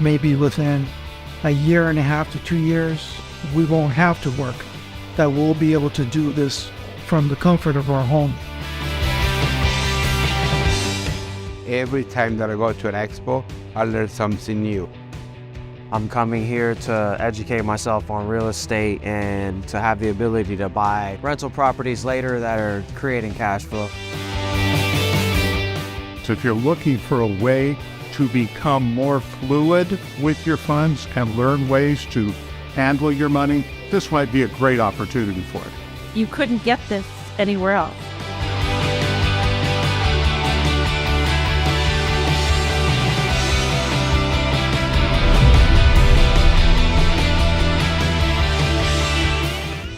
maybe within a year and a half to 2 years, we won't have to work, that we'll be able to do this from the comfort of our home. Every time that I go to an expo, I learn something new. I'm coming here to educate myself on real estate and to have the ability to buy rental properties later that are creating cash flow. So if you're looking for a way to become more fluid with your funds and learn ways to handle your money, this might be a great opportunity for it. You couldn't get this anywhere else.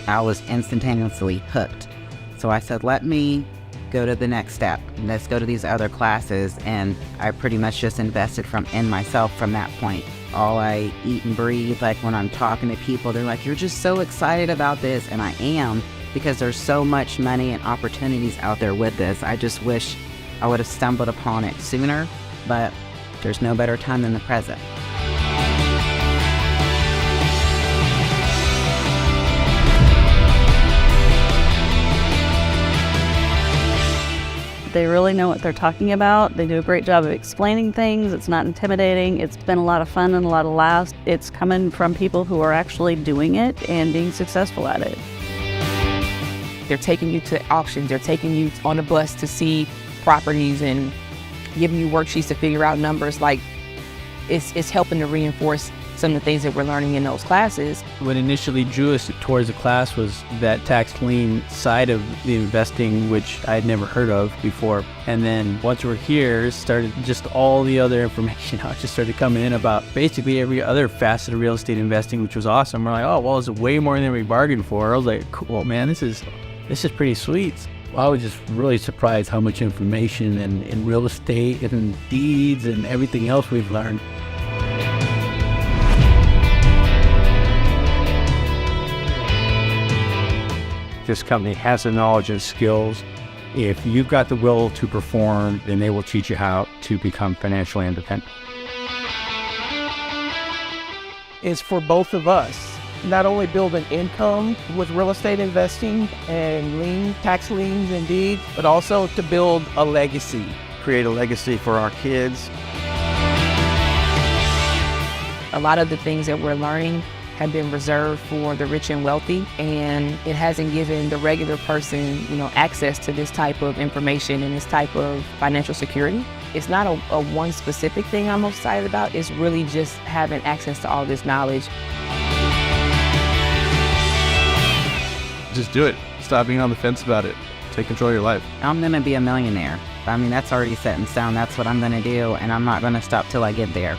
I was instantaneously hooked. So I said, let me go to the next step. Let's go to these other classes. And I pretty much just invested in myself from that point. All I eat and breathe, like when I'm talking to people, they're like, you're just so excited about this. And I am, because there's so much money and opportunities out there with this. I just wish I would have stumbled upon it sooner, but there's no better time than the present. They really know what they're talking about. They do a great job of explaining things. It's not intimidating. It's been a lot of fun and a lot of laughs. It's coming from people who are actually doing it and being successful at it. They're taking you to auctions. They're taking you on a bus to see properties and giving you worksheets to figure out numbers. Like, it's helping to reinforce some of the things that we're learning in those classes. What initially drew us towards the class was that tax lien side of the investing, which I had never heard of before. And then once we're here, started just all the other information just started coming in about basically every other facet of real estate investing, which was awesome. We're like, oh, well, it's way more than we bargained for. I was like, cool, man, this is pretty sweet. I was just really surprised how much information in real estate and deeds and everything else we've learned. This company has the knowledge and skills. If you've got the will to perform, then they will teach you how to become financially independent. Is for both of us. Not only build an income with real estate investing and tax liens and deeds, but also to build a legacy. Create a legacy for our kids. A lot of the things that we're learning have been reserved for the rich and wealthy, and it hasn't given the regular person, access to this type of information and this type of financial security. It's not a one specific thing I'm most excited about. It's really just having access to all this knowledge. Just do it. Stop being on the fence about it. Take control of your life. I'm going to be a millionaire. I mean, that's already set in stone. That's what I'm going to do, and I'm not going to stop till I get there.